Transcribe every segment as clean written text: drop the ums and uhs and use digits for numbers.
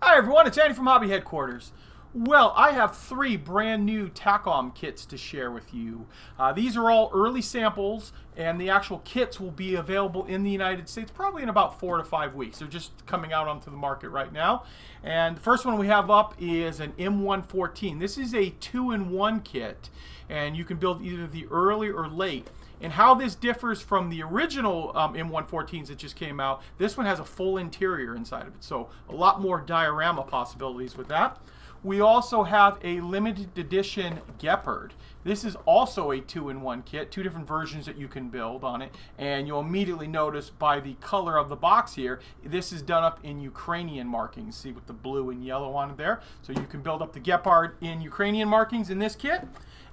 Hi everyone, it's Andy from Hobby Headquarters. Well, I have 3 brand new Takom kits to share with you. These are all early samples, and the actual kits will be available in the United States probably in about 4 to 5 weeks. They're just coming out onto the market right now. And the first one we have up is an M114. This is a 2-in-1 kit, and you can build either the early or late. And how this differs from the original M114s that just came out, this one has a full interior inside of it, so a lot more diorama possibilities with that. We also have a limited edition Gepard. This is also a 2-in-1 kit, 2 different versions that you can build on it, and you'll immediately notice by the color of the box here, this is done up in Ukrainian markings. See with the blue and yellow on it there? So you can build up the Gepard in Ukrainian markings in this kit.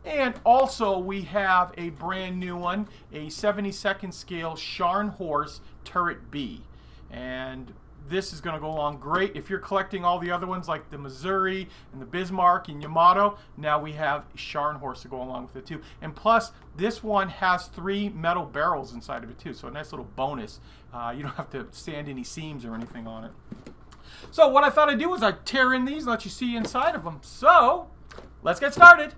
And also we have a brand new one, a 72nd scale Scharnhorst Turret B. And this is going to go along great if you're collecting all the other ones like the Missouri and the Bismarck and Yamato. Now we have Scharnhorst to go along with it too. And plus, this one has 3 metal barrels inside of it too, so a nice little bonus. You don't have to sand any seams or anything on it. So what I thought I'd do is I'd tear in these and let you see inside of them. So let's get started.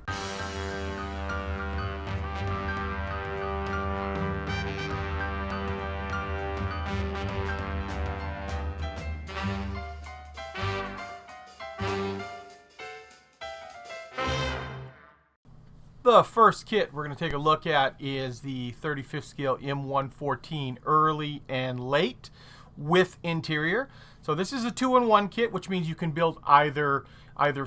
The first kit we're going to take a look at is the 35th scale M114 early and late with interior. So this is a 2-in-1 kit, which means you can build either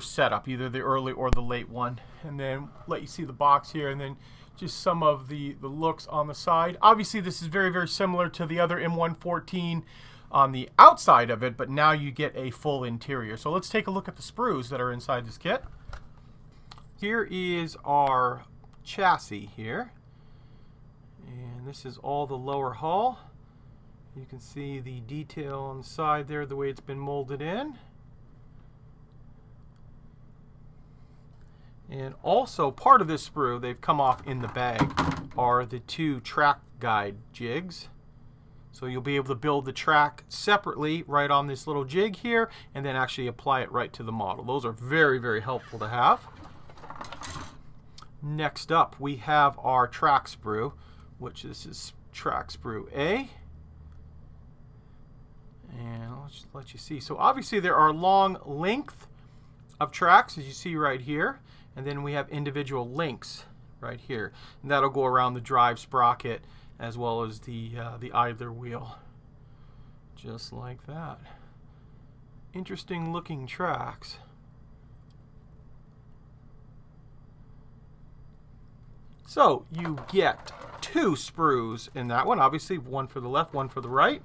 setup, either the early or the late one. And then let you see the box here, and then just some of the looks on the side. Obviously this is very, very similar to the other M114 on the outside of it, but now you get a full interior. So let's take a look at the sprues that are inside this kit. Here is our chassis here, and this is all the lower hull. You can see the detail on the side there, the way it's been molded in. And also part of this sprue, they've come off in the bag, are the 2 track guide jigs. So you'll be able to build the track separately right on this little jig here, and then actually apply it right to the model. Those are very, very helpful to have. Next up, we have our track sprue, which this is track sprue A. And I'll just let you see. So obviously there are long length of tracks, as you see right here. And then we have individual links right here. And that'll go around the drive sprocket as well as the idler wheel. Just like that. Interesting looking tracks. So you get 2 sprues in that one, obviously one for the left, one for the right.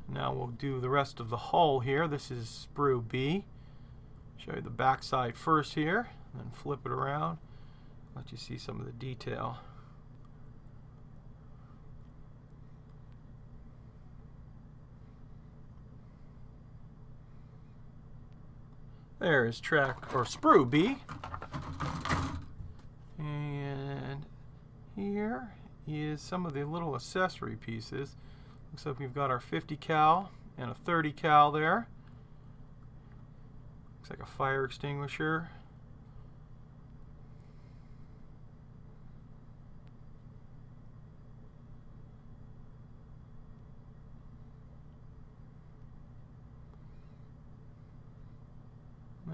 Now we'll do the rest of the hull here. This is sprue B. Show you the back side first here, and then flip it around, let you see some of the detail. There is track or sprue B. And here is some of the little accessory pieces. Looks like we've got our 50 cal and a 30 cal there. Looks like a fire extinguisher.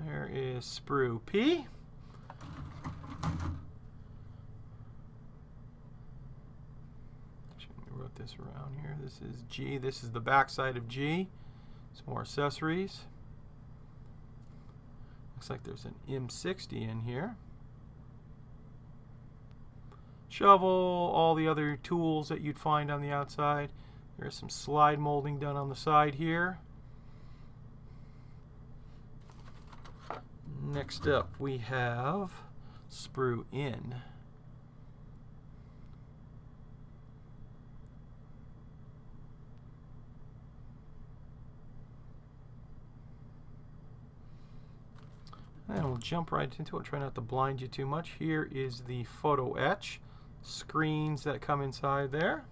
There is sprue P. Wrote this around here. This is G. This is the back side of G. Some more accessories. Looks like there's an M60 in here. Shovel, all the other tools that you'd find on the outside. There's some slide molding done on the side here. Next up we have sprue N. And we'll jump right into it, try not to blind you too much. Here is the photo etch screens that come inside there.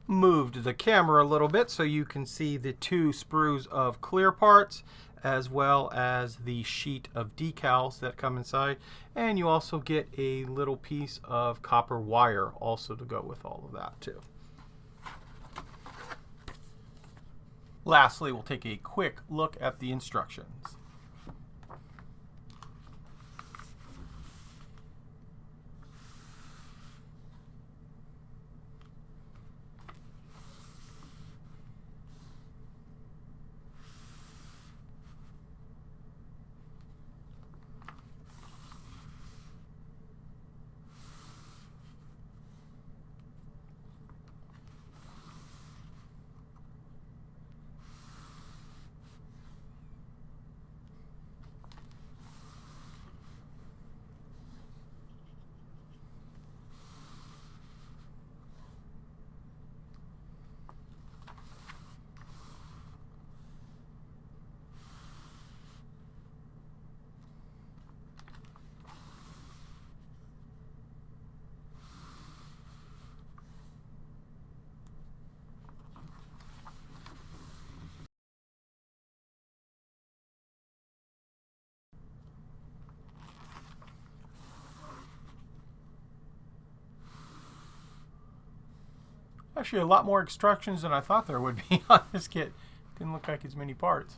moved the camera a little bit so you can see the 2 sprues of clear parts as well as the sheet of decals that come inside, and you also get a little piece of copper wire also to go with all of that too. Lastly, we'll take a quick look at the instructions. Actually, a lot more instructions than I thought there would be on this kit. Didn't look like as many parts.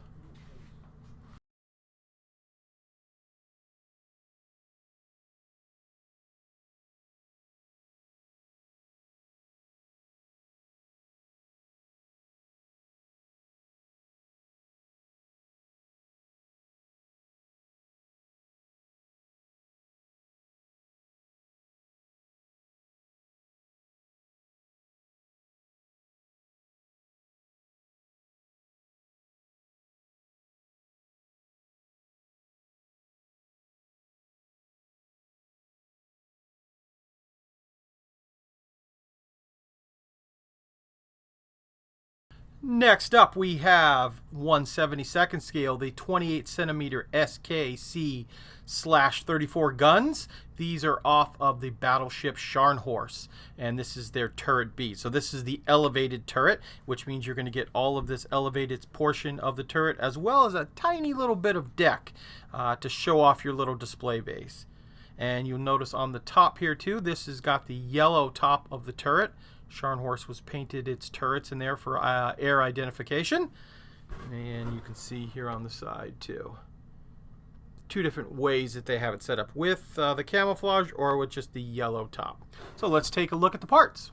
Next up, we have 1/72 scale, the 28 centimeter SKC/34 guns. These are off of the battleship Scharnhorst, and this is their turret B. So this is the elevated turret, which means you're going to get all of this elevated portion of the turret, as well as a tiny little bit of deck to show off your little display base. And you'll notice on the top here too, this has got the yellow top of the turret. Scharnhorst was painted its turrets in there for air identification. And you can see here on the side too. 2 different ways that they have it set up, with the camouflage or with just the yellow top. So let's take a look at the parts.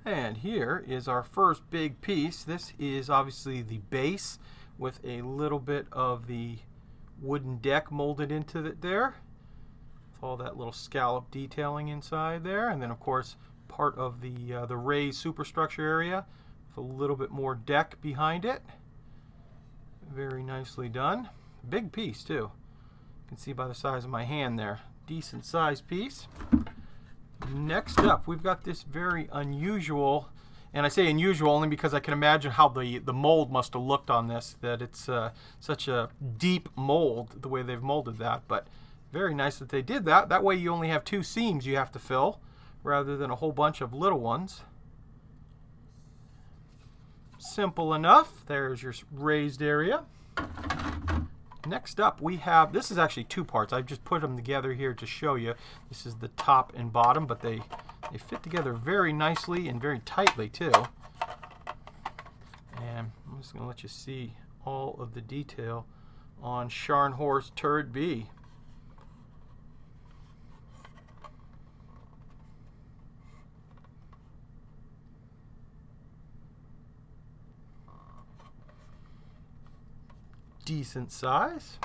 And here is our first big piece. This is obviously the base with a little bit of the wooden deck molded into it there. With all that little scallop detailing inside there. And then of course part of the raised superstructure area with a little bit more deck behind it. Very nicely done. Big piece too. You can see by the size of my hand there. Decent sized piece. Next up, we've got this very unusual, and I say unusual only because I can imagine how the mold must have looked on this, that it's such a deep mold, the way they've molded that. But very nice that they did that. That way you only have 2 seams you have to fill, rather than a whole bunch of little ones. Simple enough. There's your raised area. Next up, we have, this is actually 2 parts. I've just put them together here to show you. This is the top and bottom, but they fit together very nicely and very tightly too. And I'm just going to let you see all of the detail on Scharnhorst Turret B. Decent size.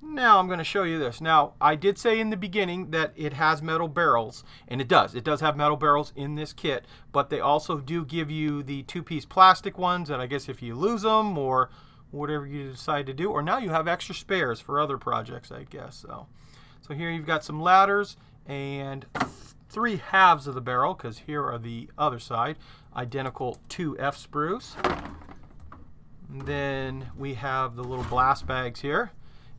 Now I'm going to show you this. Now I did say in the beginning that it has metal barrels, and it does. It does have metal barrels in this kit, but they also do give you the 2-piece plastic ones, and I guess if you lose them or whatever you decide to do, or now you have extra spares for other projects, I guess. So here you've got some ladders and 3 halves of the barrel, because here are the other side, identical 2 F sprues. Then we have the little blast bags here,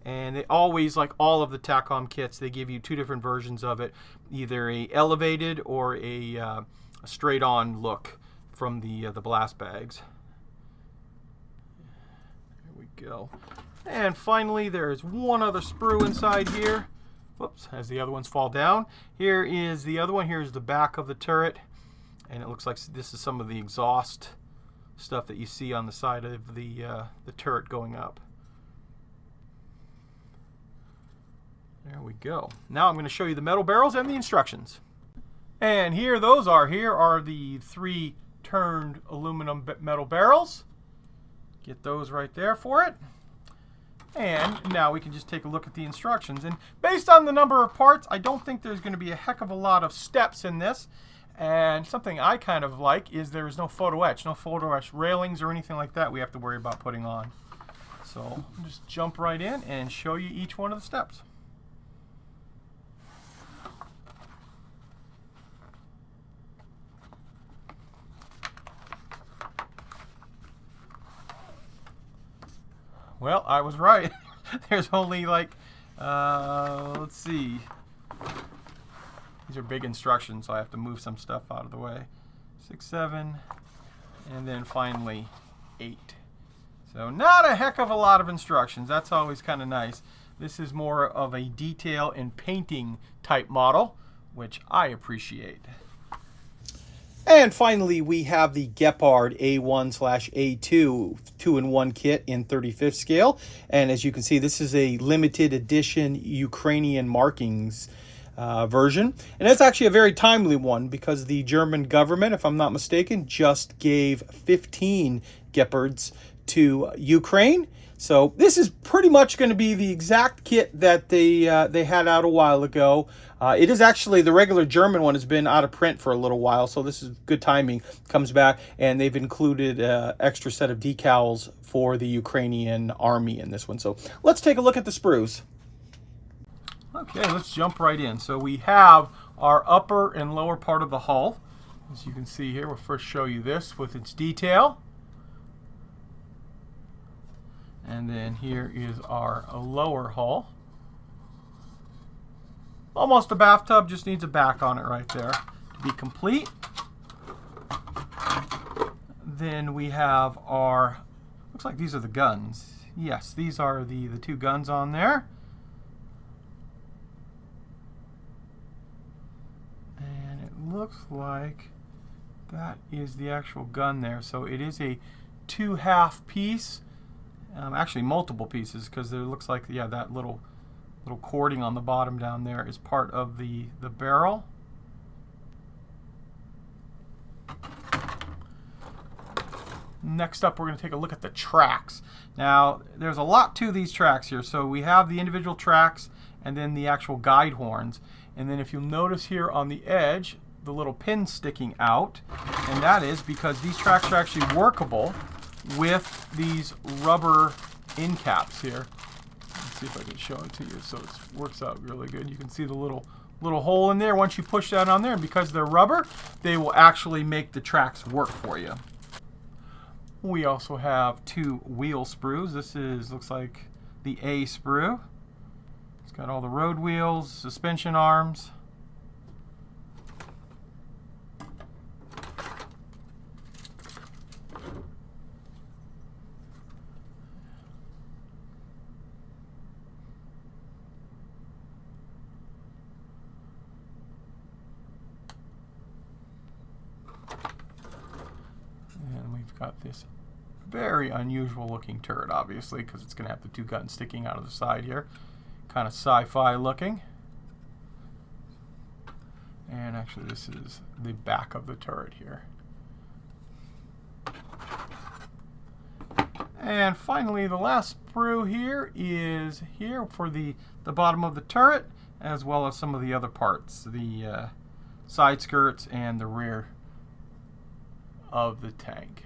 And they always, like all of the Takom kits, they give you two different versions of it, either a elevated or a straight-on look from the blast bags. There we go. And finally, there's one other sprue inside here. Whoops, as the other ones fall down. Here is the other one. Here's the back of the turret. And it looks like this is some of the exhaust stuff that you see on the side of the turret going up. There we go. Now I'm going to show you the metal barrels and the instructions. And here those are. Here are the 3 turned aluminum metal barrels. Get those right there for it. And now we can just take a look at the instructions. And based on the number of parts, I don't think there's going to be a heck of a lot of steps in this. And something I kind of like is there is no photo etch. No photo etch railings or anything like that we have to worry about putting on. So I'll just jump right in and show you each one of the steps. Well, I was right. There's only like, let's see. These are big instructions, so I have to move some stuff out of the way. 6, 7, and then finally 8. So not a heck of a lot of instructions. That's always kind of nice. This is more of a detail and painting type model, which I appreciate. And finally, we have the Gepard A1/A2 2-in-1 kit in 35th scale. And as you can see, this is a limited edition Ukrainian markings version. And it's actually a very timely one because the German government, if I'm not mistaken, just gave 15 Gepards to Ukraine. So this is pretty much going to be the exact kit that they had out a while ago. It is actually, the regular German one has been out of print for a little while, so this is good timing. Comes back, and they've included an extra set of decals for the Ukrainian army in this one. So let's take a look at the sprues. Okay, let's jump right in. So we have our upper and lower part of the hull. As you can see here, we'll first show you this with its detail. And then here is our lower hull. Almost a bathtub, just needs a back on it right there to be complete. Then we have our, looks like these are the guns. Yes, these are the 2 guns on there. And it looks like that is the actual gun there. So it is a 2-half piece. Actually multiple pieces, because it looks like, yeah, that little cording on the bottom down there is part of the barrel. Next up, we're going to take a look at the tracks. Now, there's a lot to these tracks here. So we have the individual tracks and then the actual guide horns. And then if you'll notice here on the edge, the little pin sticking out. And that is because these tracks are actually workable with these rubber end caps here. Let's see if I can show it to you so it works out really good. You can see the little hole in there. Once you push that on there, and because they're rubber, they will actually make the tracks work for you. We also have 2 wheel sprues. This looks like the A sprue. It's got all the road wheels, suspension arms. Got this very unusual looking turret, obviously, because it's going to have the 2 guns sticking out of the side here. Kind of sci-fi looking. And actually this is the back of the turret here. And finally, the last sprue here is here for the bottom of the turret, as well as some of the other parts, the side skirts and the rear of the tank.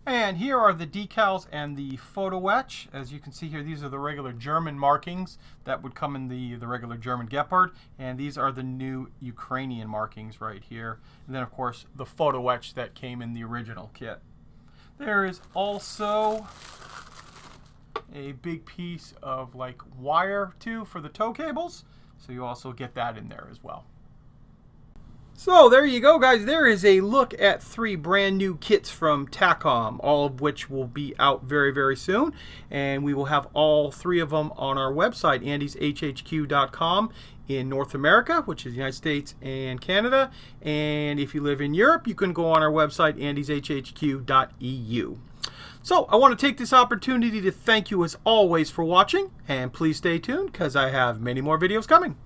And here are the decals and the photo etch. As you can see here, these are the regular German markings that would come in the regular German Gepard. And these are the new Ukrainian markings right here. And then, of course, the photo etch that came in the original kit. There is also a big piece of like wire too for the tow cables. So you also get that in there as well. So there you go, guys. There is a look at 3 brand new kits from Takom, all of which will be out very, very soon. And we will have all 3 of them on our website, andyshhq.com, in North America, which is the United States and Canada. And if you live in Europe, you can go on our website, andyshhq.eu. So I want to take this opportunity to thank you as always for watching. And please stay tuned because I have many more videos coming.